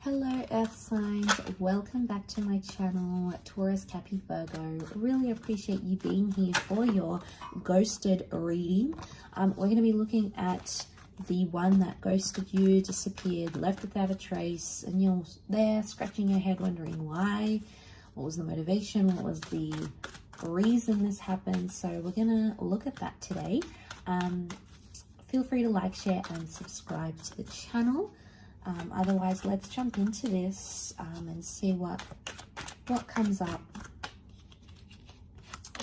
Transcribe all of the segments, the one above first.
Hello Earth signs, welcome back to my channel, Taurus, Capricorn, Virgo. Really appreciate you being here for your ghosted reading. We're going to be looking at the one that ghosted you, disappeared, left without a trace, and you're there scratching your head wondering why, what was the motivation, what was the reason this happened. So we're going to look at that today. Feel free to like, share, and subscribe to the channel. Otherwise, let's jump into this and see what comes up,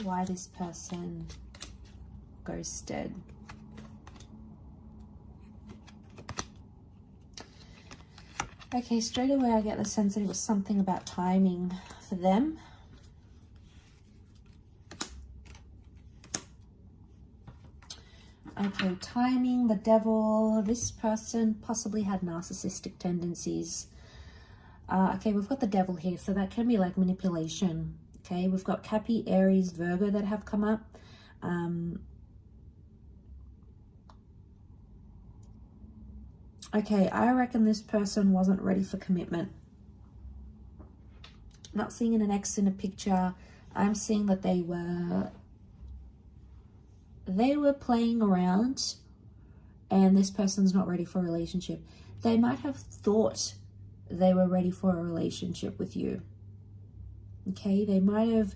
why this person ghosted. Okay, straight away I get the sense that it was something about timing for them. Okay, timing, the devil. This person possibly had narcissistic tendencies. Okay, we've got the devil here, so that can be like manipulation. Okay, we've got Capricorn, Aries, Virgo that have come up. Okay, I reckon this person wasn't ready for commitment. Not seeing an ex in a picture. I'm seeing that they were playing around and this person's not ready for a relationship. They might have thought they were ready for a relationship with you. Okay, they might have,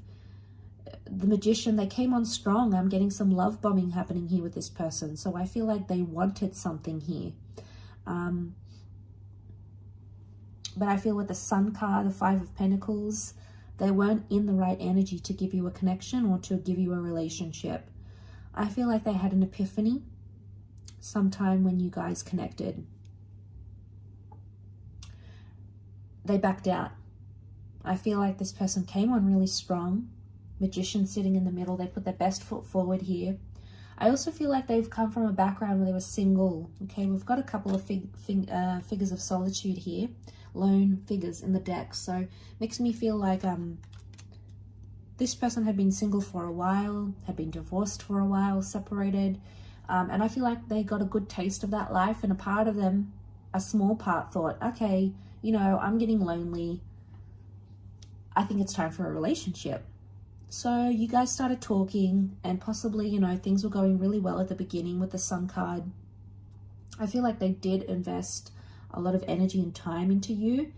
the Magician, they came on strong. I'm getting some love bombing happening here with this person. So I feel like they wanted something here. But I feel with the Sun card, the Five of Pentacles, they weren't in the right energy to give you a connection or to give you a relationship. I feel like they had an epiphany sometime when you guys connected. They backed out. I feel like this person came on really strong. Magician sitting in the middle. They put their best foot forward here. I also feel like they've come from a background where they were single. Okay, we've got a couple of figures of solitude here. Lone figures in the deck. So makes me feel like this person had been single for a while, had been divorced for a while, separated. And I feel like they got a good taste of that life, and a part of them, a small part, thought, okay, you know, I'm getting lonely. I think it's time for a relationship. So you guys started talking, and possibly, you know, things were going really well at the beginning with the Sun card. I feel like they did invest a lot of energy and time into you.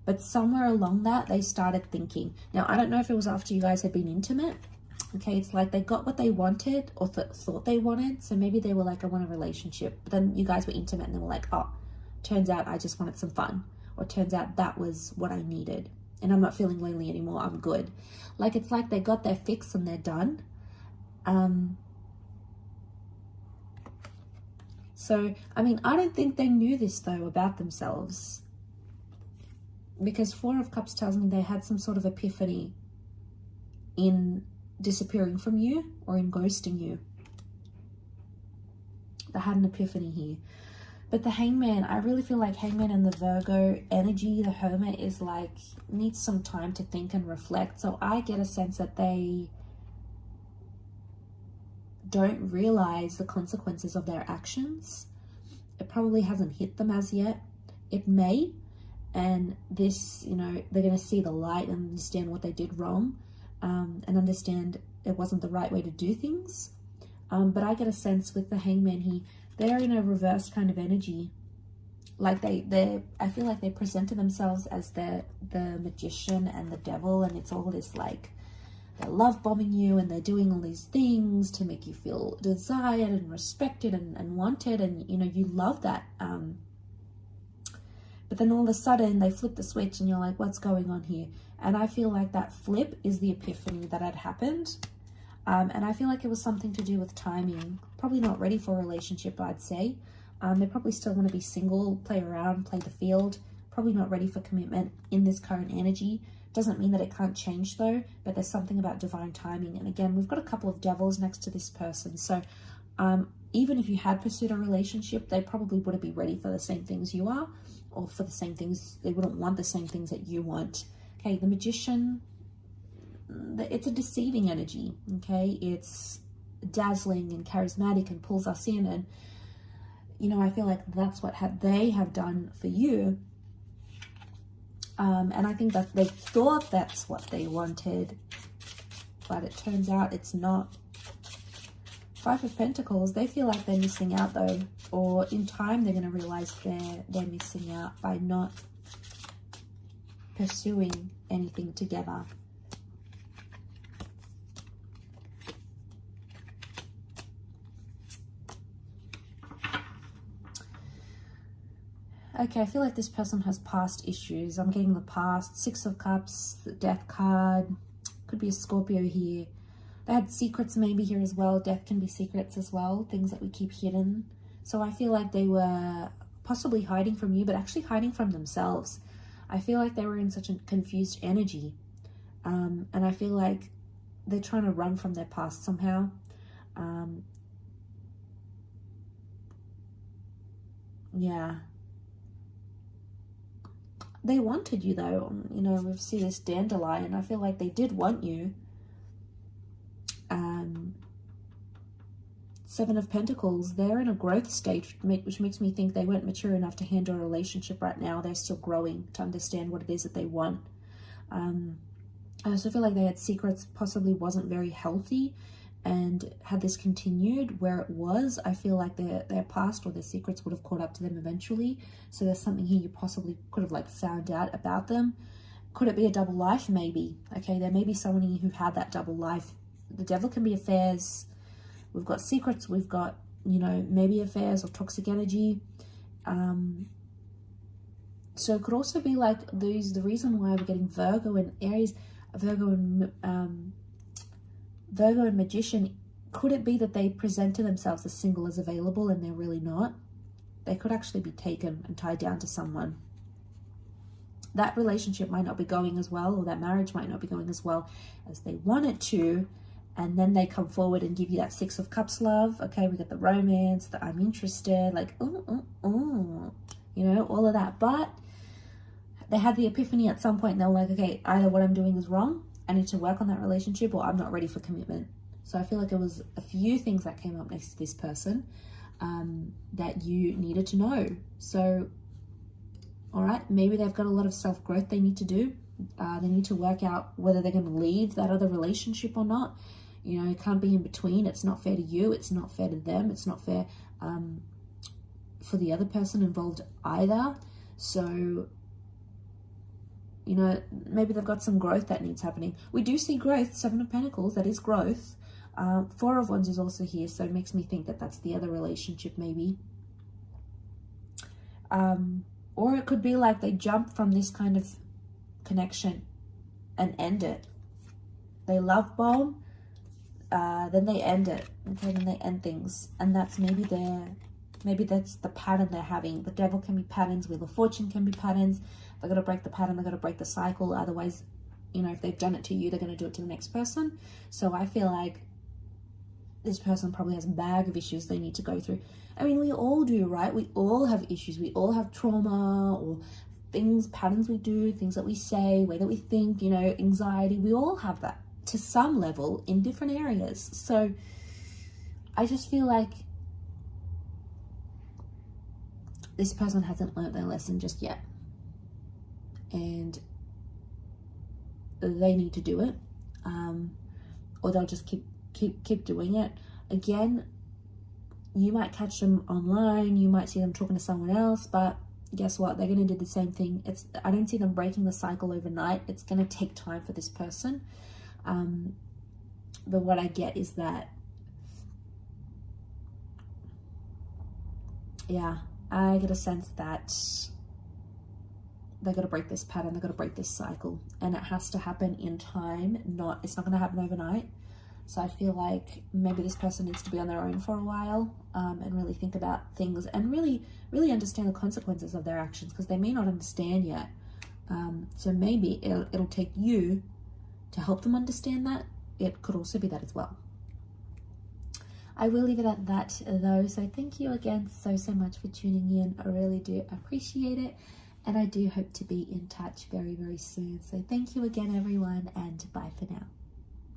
But somewhere along that, they started thinking. Now, I don't know if it was after you guys had been intimate. Okay, it's like they got what they wanted or thought they wanted. So maybe they were like, I want a relationship. But then you guys were intimate and they were like, oh, turns out I just wanted some fun. Or turns out that was what I needed. And I'm not feeling lonely anymore. I'm good. Like, it's like they got their fix and they're done. So, I mean, I don't think they knew this, though, about themselves. Because Four of Cups tells me they had some sort of epiphany in disappearing from you or in ghosting you. They had an epiphany here. But the Hangman, I really feel like Hangman and the Virgo energy, the Hermit, is like, needs some time to think and reflect. So I get a sense that they don't realize the consequences of their actions. It probably hasn't hit them as yet. It may. And this, you know, they're going to see the light and understand what they did wrong, and understand it wasn't the right way to do things. But I get a sense with the Hangman here, they're in a reverse kind of energy. Like I feel like they presented themselves as the Magician and the Devil, and it's all this like, they're love bombing you and they're doing all these things to make you feel desired and respected and wanted, and you know, you love that. But then all of a sudden they flip the switch and you're like, what's going on here? And I feel like that flip is the epiphany that had happened. And I feel like it was something to do with timing. Probably not ready for a relationship, I'd say. They probably still want to be single, play around, play the field. Probably not ready for commitment in this current energy. Doesn't mean that it can't change though, but there's something about divine timing. And again, we've got a couple of devils next to this person. So even if you had pursued a relationship, they probably wouldn't be ready for the same things you are, or for the same things, they wouldn't want the same things that you want. Okay, the Magician, it's a deceiving energy, okay? It's dazzling and charismatic and pulls us in, and you know, I feel like that's what they have done for you. And I think that they thought that's what they wanted, but it turns out it's not. Five of Pentacles, they feel like they're missing out though, or in time they're going to realize they're missing out by not pursuing anything together. Okay, I feel like this person has past issues. I'm getting the past. Six of Cups, the Death card. Could be a Scorpio here. They had secrets maybe here as well. Death can be secrets as well. Things that we keep hidden. So I feel like they were possibly hiding from you, but actually hiding from themselves. I feel like they were in such a confused energy. And I feel like they're trying to run from their past somehow. Yeah. They wanted you though. You know, we see this dandelion. I feel like they did want you. Seven of Pentacles, they're in a growth stage, which makes me think they weren't mature enough to handle a relationship right now. They're still growing to understand what it is that they want. I also feel like they had secrets, possibly wasn't very healthy, and had this continued where it was, I feel like their past or their secrets would have caught up to them eventually. So there's something here you possibly could have like found out about them. Could it be a double life? Maybe. Okay, there may be someone here who had that double life. The Devil can be affairs. We've got secrets. We've got, you know, maybe affairs or toxic energy. So it could also be like the reason why we're getting Virgo and Aries, Virgo and Magician. Could it be that they present to themselves as single as available and they're really not? They could actually be taken and tied down to someone. That relationship might not be going as well, or that marriage might not be going as well as they want it to. And then they come forward and give you that Six of Cups love. Okay, we got the romance, the I'm interested, like, you know, all of that. But they had the epiphany at some point and they were like, okay, either what I'm doing is wrong, I need to work on that relationship, or I'm not ready for commitment. So I feel like it was a few things that came up next to this person that you needed to know. So, all right, maybe they've got a lot of self-growth they need to do. They need to work out whether they're going to leave that other relationship or not. You know, it can't be in between. It's not fair to you. It's not fair to them. It's not fair for the other person involved either. So, you know, maybe they've got some growth that needs happening. We do see growth. Seven of Pentacles, that is growth. Four of Wands is also here, so it makes me think that that's the other relationship maybe. Or it could be like they jump from this kind of connection and end it. They love bomb, then they end it. Okay, then they end things, and that's maybe that's the pattern they're having. The Devil can be patterns. Wheel of Fortune can be patterns. They've got to break the pattern. They've got to break the cycle. Otherwise, you know, if they've done it to you, they're going to do it to the next person. So I feel like this person probably has a bag of issues they need to go through. I mean, we all do, right? We all have issues. We all have trauma or things, patterns we do, things that we say, way that we think, you know, anxiety. We all have that to some level in different areas. So I just feel like this person hasn't learned their lesson just yet. And they need to do it. Or they'll just keep doing it. Again, you might catch them online, you might see them talking to someone else, but guess what? They're going to do the same thing. I don't see them breaking the cycle overnight. It's going to take time for this person. But what I get is that, yeah, I get a sense that they're going to break this pattern. They're going to break this cycle, and it has to happen in time. It's not going to happen overnight. So I feel like maybe this person needs to be on their own for a while and really think about things and really, really understand the consequences of their actions, because they may not understand yet. So maybe it'll take you to help them understand that. It could also be that as well. I will leave it at that though. So thank you again so much for tuning in. I really do appreciate it. And I do hope to be in touch very, very soon. So thank you again, everyone, and bye for now.